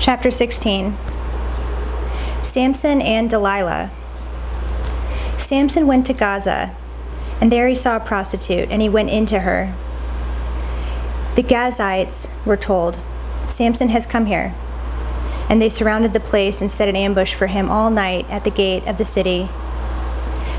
Chapter 16. Samson and Delilah. Samson went to Gaza, and there he saw a prostitute, and he went into her. The Gazites were told, "Samson has come here." And they surrounded the place and set an ambush for him all night at the gate of the city.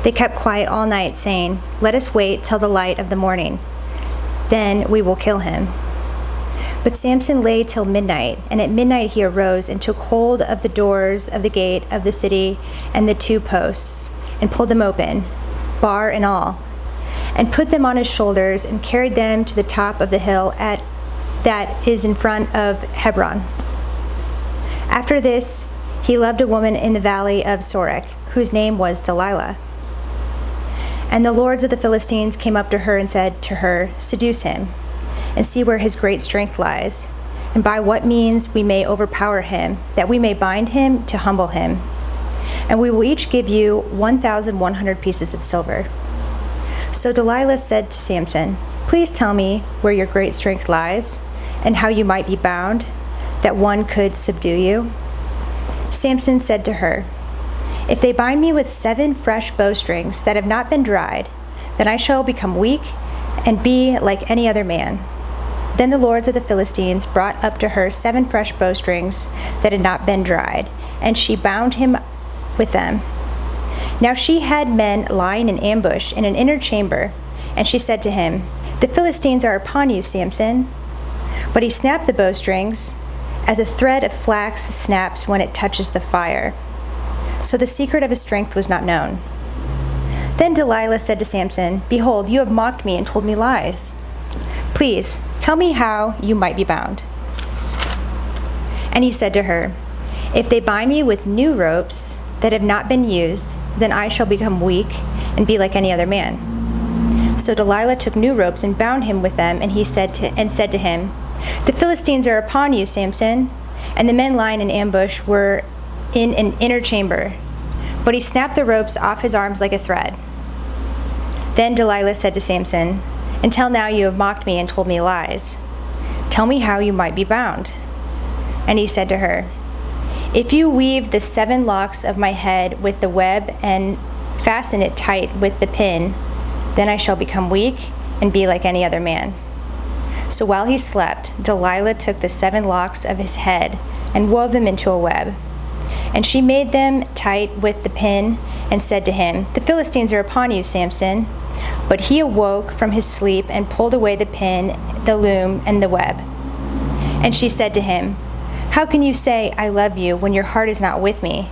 They kept quiet all night, saying, "Let us wait till the light of the morning. Then we will kill him." But Samson lay till midnight, and at midnight he arose and took hold of the doors of the gate of the city and the two posts, and pulled them open, bar and all, and put them on his shoulders, and carried them to the top of the hill that is in front of Hebron. After this, he loved a woman in the valley of Sorek, whose name was Delilah. And the lords of the Philistines came up to her and said to her, "Seduce him, and see where his great strength lies, and by what means we may overpower him, that we may bind him to humble him. And we will each give you 1,100 pieces of silver." So Delilah said to Samson, "Please tell me where your great strength lies, and how you might be bound, that one could subdue you." Samson said to her, "If they bind me with 7 fresh bowstrings that have not been dried, then I shall become weak and be like any other man." Then the lords of the Philistines brought up to her 7 fresh bowstrings that had not been dried, and she bound him with them. Now she had men lying in ambush in an inner chamber, and she said to him, "The Philistines are upon you, Samson." But he snapped the bowstrings, as a thread of flax snaps when it touches the fire. So the secret of his strength was not known. Then Delilah said to Samson, "Behold, you have mocked me and told me lies. Please, tell me how you might be bound." And he said to her, "If they bind me with new ropes that have not been used, then I shall become weak and be like any other man." So Delilah took new ropes and bound him with them, and said to him, "The Philistines are upon you, Samson." And the men lying in ambush were in an inner chamber. But he snapped the ropes off his arms like a thread. Then Delilah said to Samson, "Until now you have mocked me and told me lies. Tell me how you might be bound." And he said to her, "If you weave the 7 locks of my head with the web and fasten it tight with the pin, then I shall become weak and be like any other man." So while he slept, Delilah took the 7 locks of his head and wove them into a web. And she made them tight with the pin and said to him, "The Philistines are upon you, Samson." But he awoke from his sleep and pulled away the pin, the loom, and the web. And she said to him, "How can you say, 'I love you,' when your heart is not with me?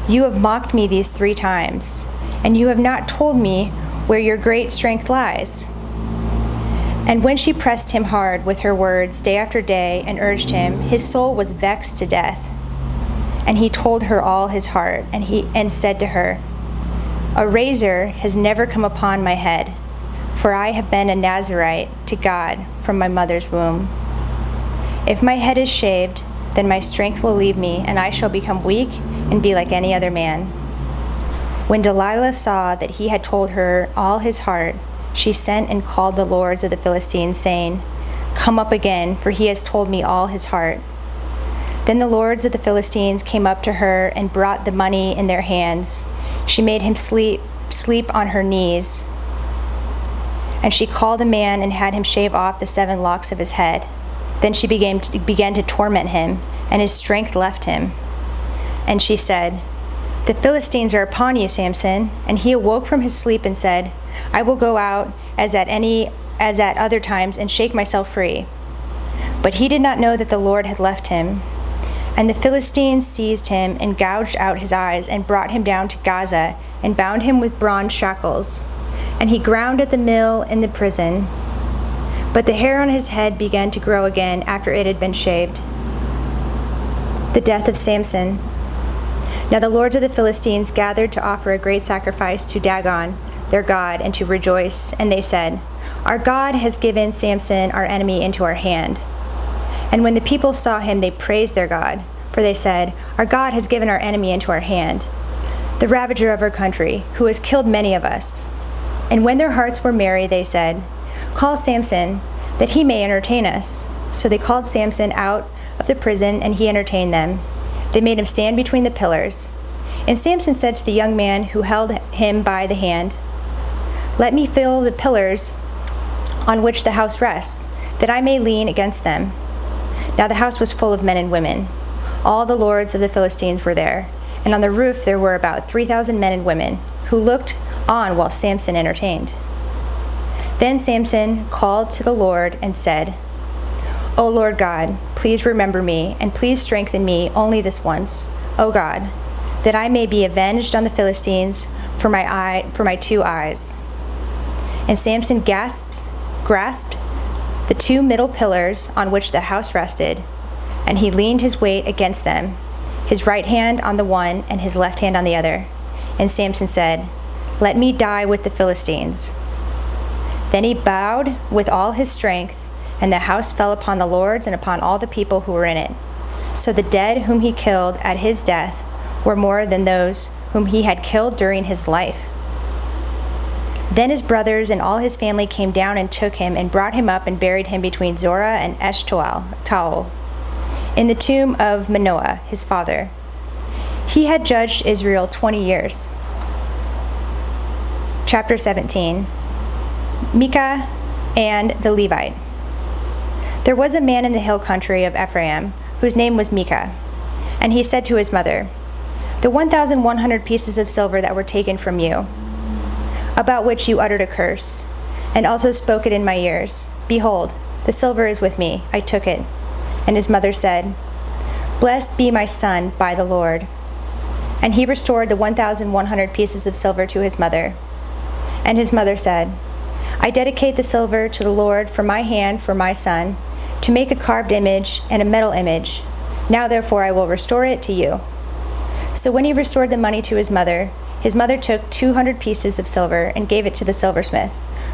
You have mocked me these 3 times, and you have not told me where your great strength lies." And when she pressed him hard with her words day after day and urged him, his soul was vexed to death. And he told her all his heart, and said to her, "A razor has never come upon my head, for I have been a Nazirite to God from my mother's womb. If my head is shaved, then my strength will leave me, and I shall become weak and be like any other man." When Delilah saw that he had told her all his heart, she sent and called the lords of the Philistines, saying, "Come up again, for he has told me all his heart." Then the lords of the Philistines came up to her and brought the money in their hands. She made him sleep on her knees. And she called a man and had him shave off the 7 locks of his head. Then she began to torment him, and his strength left him. And she said, "The Philistines are upon you, Samson." And he awoke from his sleep and said, "I will go out as at other times and shake myself free." But he did not know that the Lord had left him. And the Philistines seized him and gouged out his eyes and brought him down to Gaza and bound him with bronze shackles. And he ground at the mill in the prison. But the hair on his head began to grow again after it had been shaved. The death of Samson. Now the lords of the Philistines gathered to offer a great sacrifice to Dagon, their god, and to rejoice. And they said, "Our God has given Samson, our enemy, into our hand." And when the people saw him, they praised their God, for they said, "Our God has given our enemy into our hand, the ravager of our country, who has killed many of us." And when their hearts were merry, they said, "Call Samson, that he may entertain us." So they called Samson out of the prison, and he entertained them. They made him stand between the pillars. And Samson said to the young man who held him by the hand, "Let me feel the pillars on which the house rests, that I may lean against them." Now the house was full of men and women. All the lords of the Philistines were there, and on the roof there were about 3,000 men and women, who looked on while Samson entertained. Then Samson called to the Lord and said, "O Lord God, please remember me, and please strengthen me only this once, O God, that I may be avenged on the Philistines for my 2 eyes." And Samson grasped the 2 middle pillars on which the house rested, and he leaned his weight against them, his right hand on the one and his left hand on the other. And Samson said, "Let me die with the Philistines." Then he bowed with all his strength, and the house fell upon the lords and upon all the people who were in it. So the dead whom he killed at his death were more than those whom he had killed during his life. Then his brothers and all his family came down and took him and brought him up and buried him between Zorah and Eshtaol in the tomb of Manoah, his father. He had judged Israel 20 years. Chapter 17. Micah and the Levite. There was a man in the hill country of Ephraim whose name was Micah, and he said to his mother, "The 1,100 pieces of silver that were taken from you, about which you uttered a curse, and also spoke it in my ears. Behold, the silver is with me, I took it." And his mother said, "Blessed be my son by the Lord." And he restored the 1,100 pieces of silver to his mother. And his mother said, "I dedicate the silver to the Lord from my hand for my son, to make a carved image and a metal image. Now therefore I will restore it to you." So when he restored the money to his mother took 200 pieces of silver and gave it to the silversmith,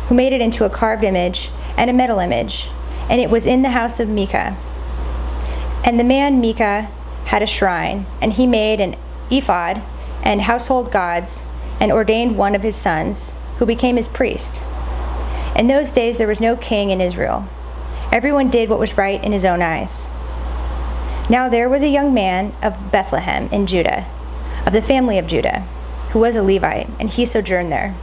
who made it into a carved image and a metal image, and it was in the house of Micah. And the man Micah had a shrine, and he made an ephod and household gods, and ordained one of his sons, who became his priest. In those days there was no king in Israel. Everyone did what was right in his own eyes. Now there was a young man of Bethlehem in Judah, of the family of Judah, who was a Levite, and he sojourned there.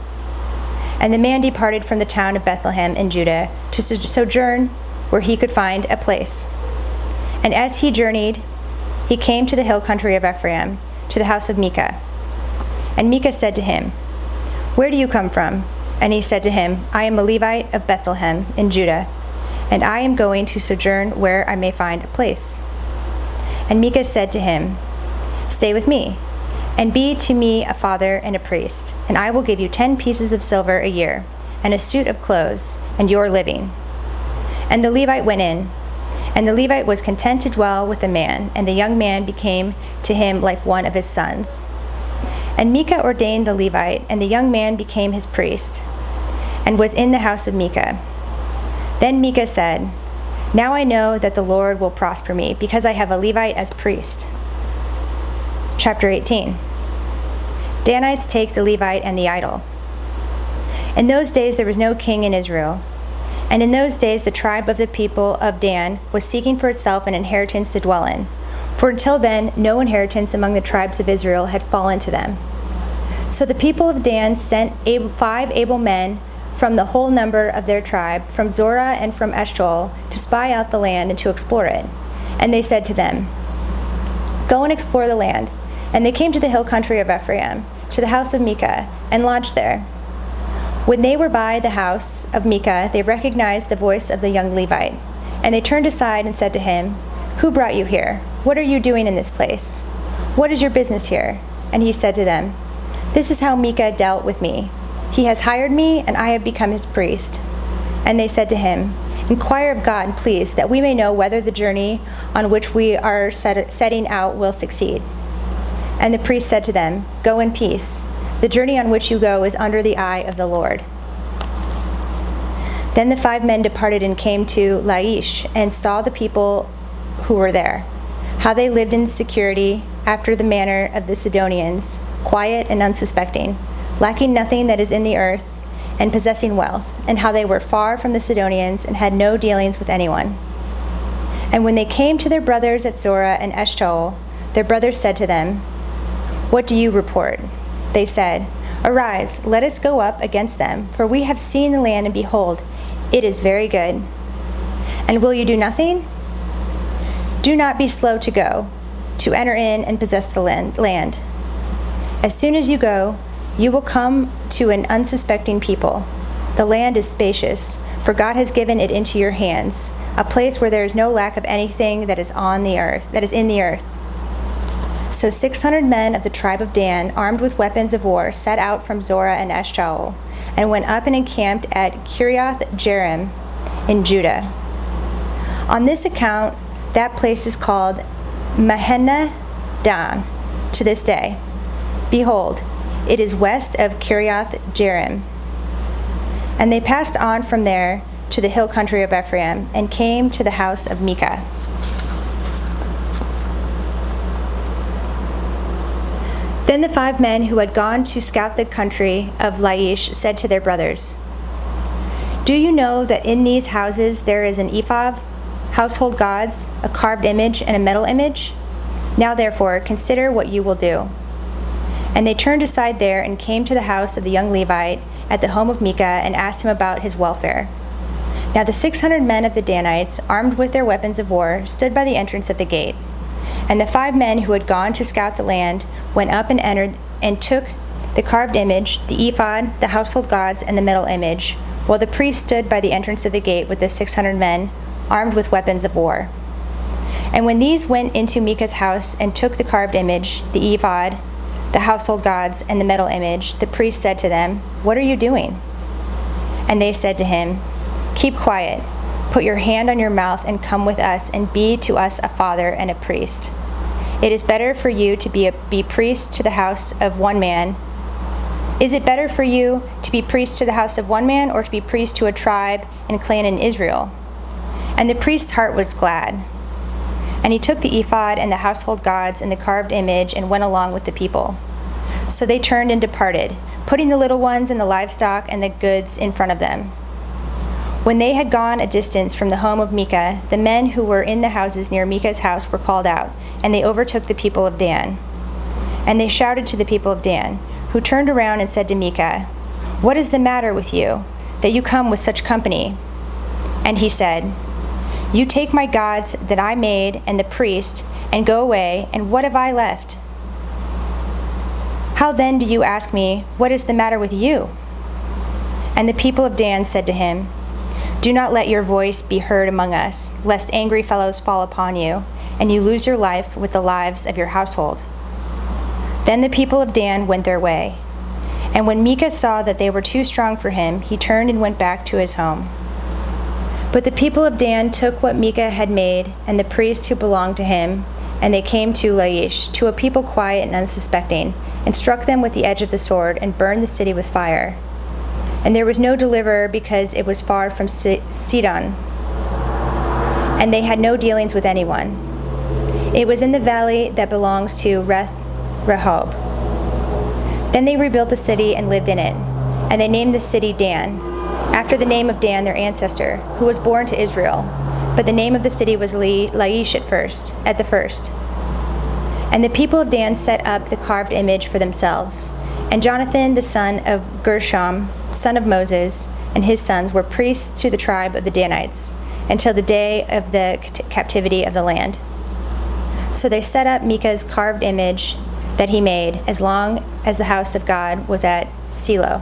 And the man departed from the town of Bethlehem in Judah to sojourn where he could find a place. And as he journeyed, he came to the hill country of Ephraim, to the house of Micah. And Micah said to him, "Where do you come from?" And he said to him, "I am a Levite of Bethlehem in Judah, and I am going to sojourn where I may find a place." And Micah said to him, "Stay with me, and be to me a father and a priest, and I will give you 10 pieces of silver a year, and a suit of clothes, and your living." And the Levite went in, and the Levite was content to dwell with the man, and the young man became to him like one of his sons. And Micah ordained the Levite, and the young man became his priest, and was in the house of Micah. Then Micah said, "Now I know that the Lord will prosper me, because I have a Levite as priest." Chapter 18. Danites take the Levite and the idol. In those days there was no king in Israel. And in those days the tribe of the people of Dan was seeking for itself an inheritance to dwell in. For until then no inheritance among the tribes of Israel had fallen to them. So the people of Dan sent 5 able men from the whole number of their tribe, from Zorah and from Eshtaol, to spy out the land and to explore it. And they said to them, "Go and explore the land." And they came to the hill country of Ephraim, to the house of Micah, and lodged there. When they were by the house of Micah, they recognized the voice of the young Levite. And they turned aside and said to him, "Who brought you here? What are you doing in this place? What is your business here?" And he said to them, "This is how Micah dealt with me. He has hired me, and I have become his priest." And they said to him, "Inquire of God, please, that we may know whether the journey on which we are setting out will succeed." And the priest said to them, "Go in peace. The journey on which you go is under the eye of the Lord." Then the 5 men departed and came to Laish, and saw the people who were there, how they lived in security after the manner of the Sidonians, quiet and unsuspecting, lacking nothing that is in the earth, and possessing wealth, and how they were far from the Sidonians and had no dealings with anyone. And when they came to their brothers at Zorah and Eshtaol, their brothers said to them, "What do you report?" They said, "Arise, let us go up against them, for we have seen the land, and behold, it is very good. And will you do nothing? Do not be slow to go, to enter in and possess the land. As soon as you go, you will come to an unsuspecting people. The land is spacious, for God has given it into your hands, a place where there is no lack of anything that is in the earth." So 600 men of the tribe of Dan, armed with weapons of war, set out from Zorah and Eshtaol, and went up and encamped at Kiriath-Jearim in Judah. On this account, that place is called Mahane Dan to this day. Behold, it is west of Kiriath-Jearim. And they passed on from there to the hill country of Ephraim, and came to the house of Micah. Then the 5 men who had gone to scout the country of Laish said to their brothers, "Do you know that in these houses there is an ephod, household gods, a carved image, and a metal image? Now therefore consider what you will do." And they turned aside there and came to the house of the young Levite at the home of Micah, and asked him about his welfare. Now the 600 men of the Danites, armed with their weapons of war, stood by the entrance of the gate. And the 5 men who had gone to scout the land went up and entered, and took the carved image, the ephod, the household gods, and the metal image, while the priest stood by the entrance of the gate with the 600 men, armed with weapons of war. And when these went into Micah's house and took the carved image, the ephod, the household gods, and the metal image, the priest said to them, "What are you doing?" And they said to him, "Keep quiet, put your hand on your mouth, and come with us, and be to us a father and a priest. It is better for you to be priest to the house of one man. Is it better for you to be priest to the house of one man, or to be priest to a tribe and clan in Israel?" And the priest's heart was glad. And he took the ephod and the household gods and the carved image, and went along with the people. So they turned and departed, putting the little ones and the livestock and the goods in front of them. When they had gone a distance from the home of Micah, the men who were in the houses near Micah's house were called out, and they overtook the people of Dan. And they shouted to the people of Dan, who turned around and said to Micah, "What is the matter with you, that you come with such company?" And he said, "You take my gods that I made and the priest, and go away, and what have I left? How then do you ask me, what is the matter with you?" And the people of Dan said to him, "Do not let your voice be heard among us, lest angry fellows fall upon you, and you lose your life with the lives of your household." Then the people of Dan went their way. And when Micah saw that they were too strong for him, he turned and went back to his home. But the people of Dan took what Micah had made, and the priests who belonged to him, and they came to Laish, to a people quiet and unsuspecting, and struck them with the edge of the sword, and burned the city with fire. And there was no deliverer, because it was far from Sidon, and they had no dealings with anyone. It was in the valley that belongs to Rehob. Then they rebuilt the city and lived in it, and they named the city Dan, after the name of Dan their ancestor, who was born to Israel. But the name of the city was Laish at the first. And the people of Dan set up the carved image for themselves. And Jonathan, the son of Gershom, son of Moses, and his sons were priests to the tribe of the Danites, until the day of the captivity of the land. So they set up Micah's carved image that he made, as long as the house of God was at Shiloh.